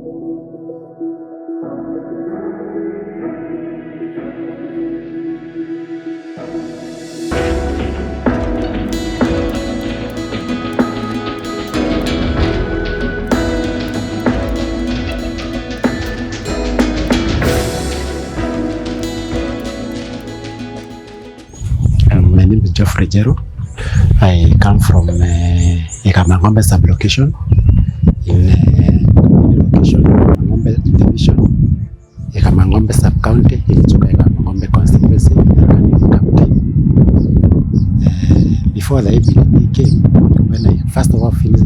My name is Geoffrey Njeru. I come from Ngombe sub-location in location Ngombe division, Ngombe sub-county in Ngombe constituency in Tharaka county. Before the ABDP came, when I first of all finished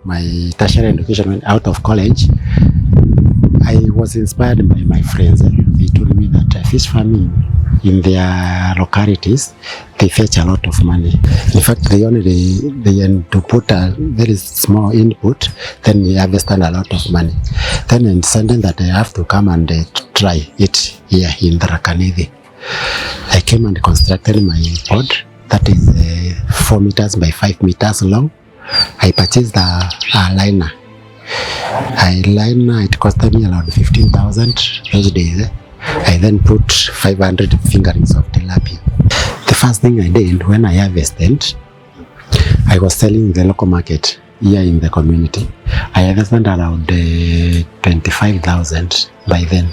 my tertiary education when out of college, I was inspired by my friends. They told me that fish farming in their localities, they fetch a lot of money. In fact, they to put a very small input, then they harvest a lot of money. Then I decided that I have to come and try it here in Tharaka. I came and constructed my pod that is 4 meters by 5 meters long. I purchased a liner. It costed me around 15,000 those days. I then put 500 fingerings of tilapia. The first thing I did when I harvested, I was selling in the local market here in the community. I harvested around 25,000 by then.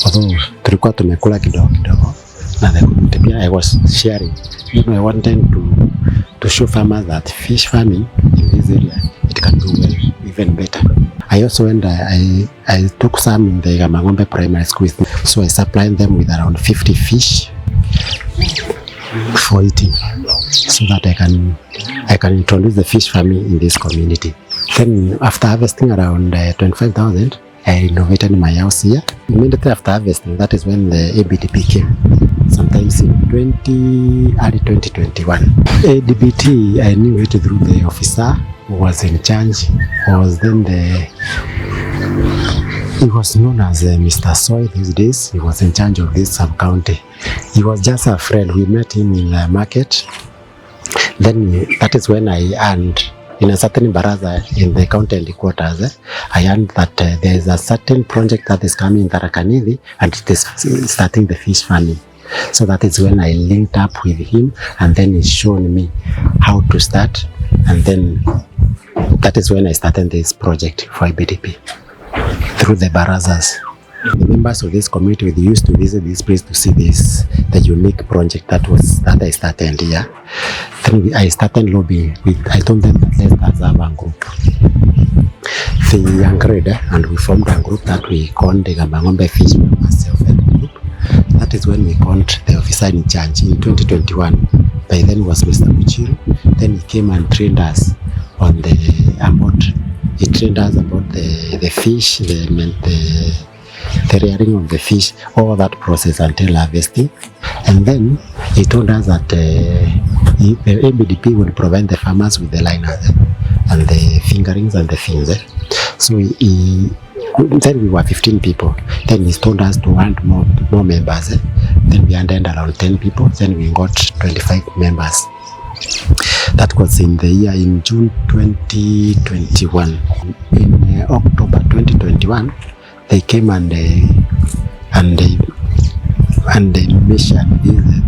Although tulikuwa tumekula kidogo kidogo na the community pia, I was sharing. I wanted to show farmers that fish farming in this area, it can do well, even better. I also went, I took some in the Ngombe primary school, so I supplied them with around 50 fish for eating, so that I can introduce the fish farming in this community. Then after harvesting around 25,000, I renovated my house here. Immediately after harvesting, that is when the ABDP came, sometimes in early 2021. ABDP, I knew it through the officer who was in charge, he was known as Mr. Soy these days. He was in charge of this sub-county. He was just a friend. We met him in the market. Then that is when I earned, in a certain baraza in the county headquarters, I earned that there is a certain project that is coming in Tharaka and it is starting the fish farming. So that is when I linked up with him, and then he showed me how to start, and then that is when I started this project for ABDP through the barazas. The members of this community used to visit this place to see the unique project that I started here. Then I started lobbying I told them that let's have a group. They agreed, and we formed a group that we called the Ngombe Fish Self-Help Group. That is when we called the officer in charge in 2021. By then was Mr. Njeru. Then he came and trained us on he trained us about the fish, the rearing of the fish, all that process until harvesting. And then he told us that the ABDP will provide the farmers with the liners and the fingerings and the fins. So then we were 15 people. Then he told us to add more members. Then we added around 10 people. Then we got 25 members. That was in June 2021. In October 2021, they came and they measured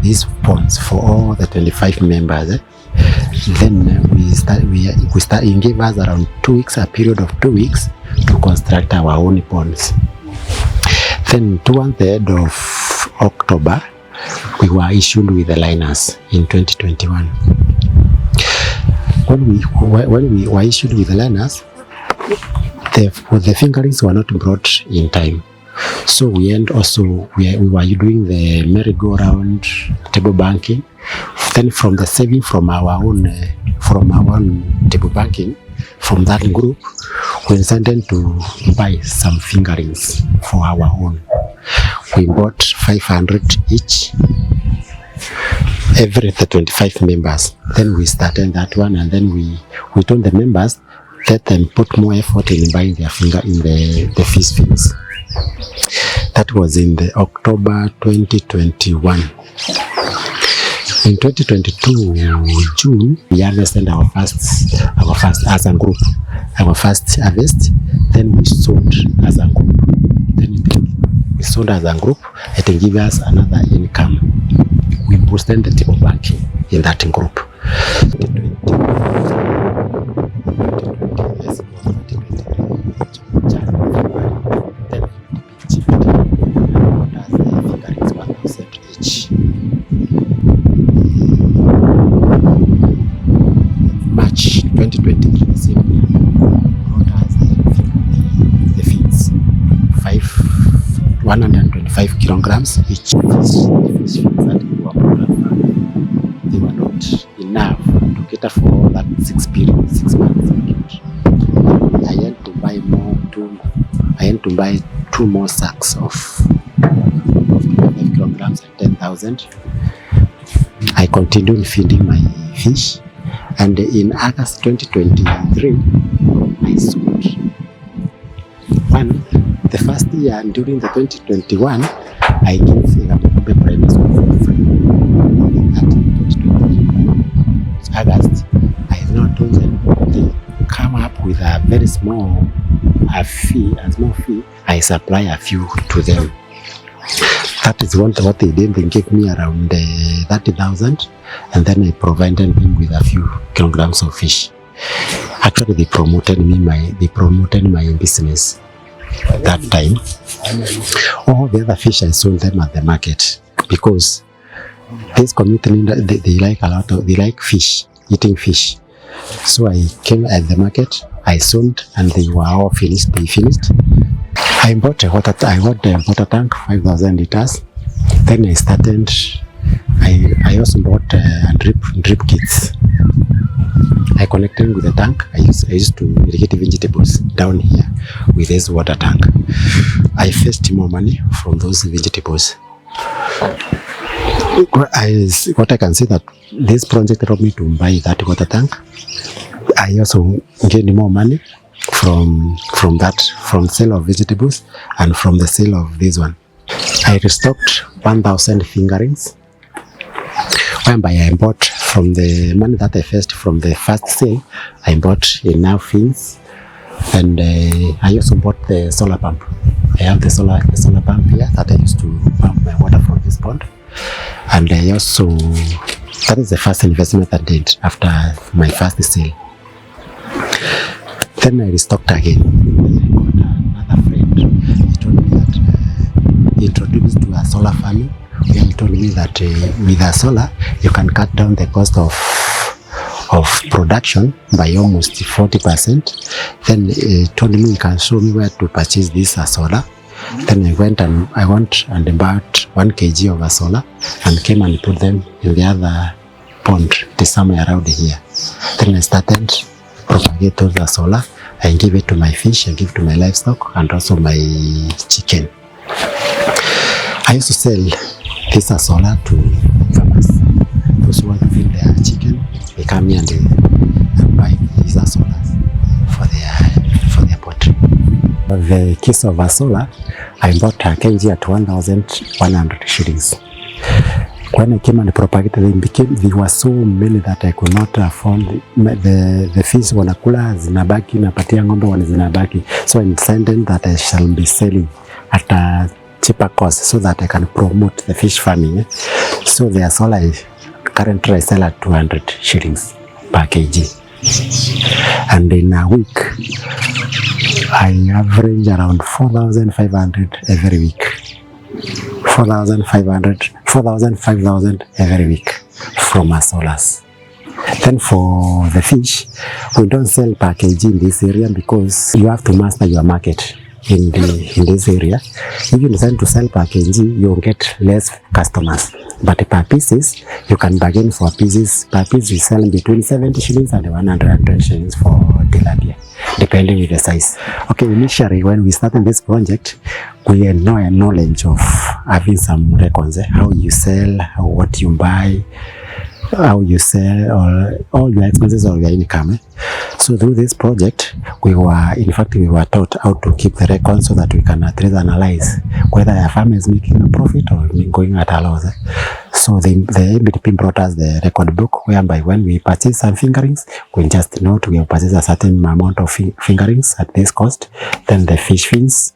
these ponds for all the 25 members. Then he gave us around 2 weeks, a period of 2 weeks to construct our own ponds. Then towards the end of October, we were issued with the liners in 2021. When we were issued with the liners, the fingerings were not brought in time. So we were doing the merry-go-round table banking. Then from the saving from our own table banking, from that group, we decided to buy some fingerings for our own. We bought 500 each, every 25 members. Then we started that one, and then we told the members, let them put more effort in buying their the fish fins. That was in the October 2021. In 2022 June, we harvested our first as a group, our first harvest. Then we sold as a group. We sold as a group. It will give us another income. We boosted the table banking in that group. 2023 brought us the feeds 125 kilograms each. Fish that were brought up, they were not enough to cater for all that 6 months. I had to buy two more sacks of 5 kilograms at 10,000. I continued feeding my fish, and in August 2023, I sold one. The first year, during the 2021, I gave a primary school for free. At 2023, August, I now told them they come up with a very small fee. I supply a few to them. That is what they did. They gave me around 30,000, and then I provided them with a few kilograms of fish. Actually, they promoted my business that time. All the other fish I sold them at the market, because this community they like fish, eating fish. So I came at the market, I sold, and they were all finished. They finished. I bought a water tank, 5,000 liters. Then I started. I also bought drip kits. I connected with the tank. I used to irrigate vegetables down here with this water tank. I fetched more money from those vegetables. What I can say that this project helped me to buy that water tank. I also gained more money from sale of vegetables and from the sale of this one. I restocked 1,000 fingerings, whereby I bought from the money that I fetched from the first sale. I bought enough fins, and I also bought the solar pump. I have the solar pump here that I used to pump my water from this pond, and I also, that is the first investment I did after my first sale. Then I restocked again. I got another friend. He told me that he introduced to a solar farming. He told me that with a solar, you can cut down the cost of production by almost 40%. Then he told me he can show me where to purchase this solar. Then I went and bought 1 kg of a solar and came and put them in the other pond, somewhere around here. Then I started propagate the solar. I give it to my fish, I give it to my livestock, and also my chicken. I used to sell this solar to farmers. Those who want to feed their chicken, they come here and buy these solars for their poultry. The case of a solar, I bought a kg at 1,100 shillings. When I came and propagated, they were so many that I could not afford. The fish wanakula zinabaki, napatia ng'ombe wana zinabaki. So I decided that I shall be selling at a cheaper cost so that I can promote the fish farming. So the solar currently I sell at 200 shillings per kg. And in a week, I average around 4,500 every week. 5,000 every week from our solars. Then for the fish, we don't sell per kg in this area because you have to master your market in this area. If you decide to sell per kg, you'll get less customers. But per pieces, you can bargain for pieces. Per piece, we sell between 70 shillings and 110 shillings for tilapia, depending on the size. Okay, initially when we started this project, we had no knowledge of having some records, how you sell, what you buy, how you sell, or all your expenses or your income. So through this project, we were taught how to keep the record so that we can at least analyze whether a farm is making a profit or going at a loss. So the ABDP brought us the record book, whereby when we purchase some fingerings, we just note we have purchased a certain amount of fingerings at this cost, then the fish fins,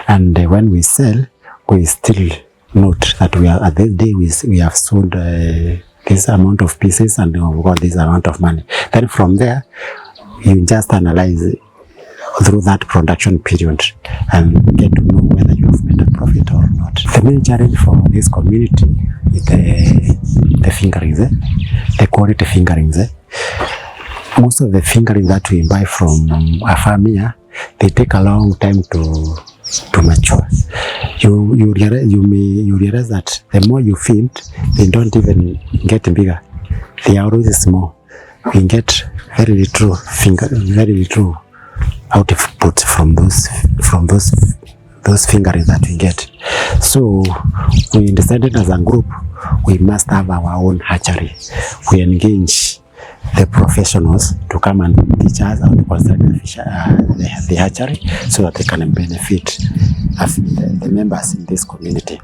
and when we sell, we still note that we are at this day we have sold this amount of pieces and we got this amount of money. Then from there, you just analyze through that production period and get to know whether you have made a profit or not. The main challenge for this community is the fingerings, the quality fingerings. Most of the fingerings that we buy from a farm here, they take a long time to mature. You realize that the more you feed, they don't even get bigger. They are always small. We get very little output from those fingerings that we get. So we decided as a group we must have our own hatchery. We engage the professionals to come and teach us how to construct the hatchery so that they can benefit the members in this community.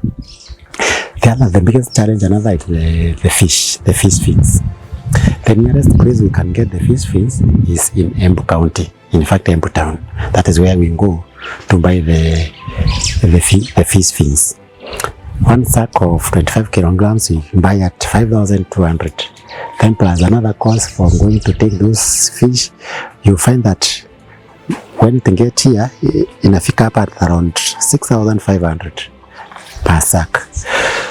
The biggest challenge is the fish fins. The nearest place we can get the fish fins is in Embu County. In fact, Embu Town. That is where we go to buy the fish fins. One sack of 25 kilograms we buy at 5,200. Then plus another cost for going to take those fish. You find that when it gets here, inafika up at around 6,500 per sack.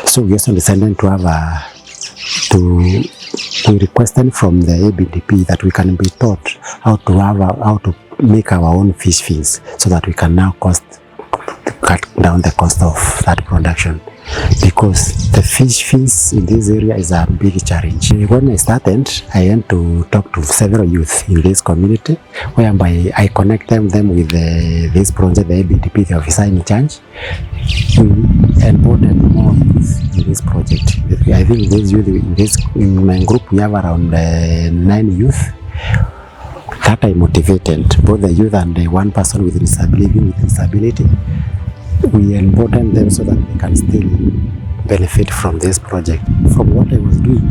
So we also decided to have we requested from the ABDP that we can be taught how to make our own fish fins so that we can now cut down the cost of that production, because the fish fins in this area is a big challenge. When I started, I went to talk to several youth in this community, whereby I connect them with this project, the ABDP, the officer in charge. We onboarded more youth in this project. I think in my group we have around 9 youth that I motivated, both the youth and the one person with disability. We onboarded them so that they can still benefit from this project. From what I was doing,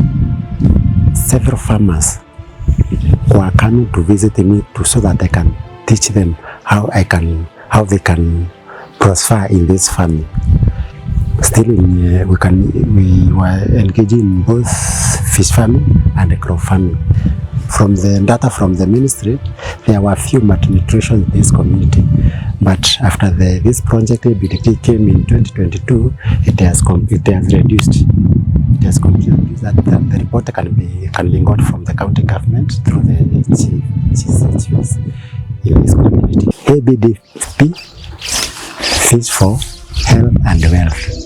several farmers were coming to visit me so that I can teach them how they can prosper in this farming. Still, we were engaging in both fish farming and crop farming. From the data from the ministry, there were few malnutrition in this community, but after this project ABDP came in 2022, it has reduced. It has completely reduced. That the report can be got from the county government through the chiefs in this community. ABDP, Fish for Health and Wealth.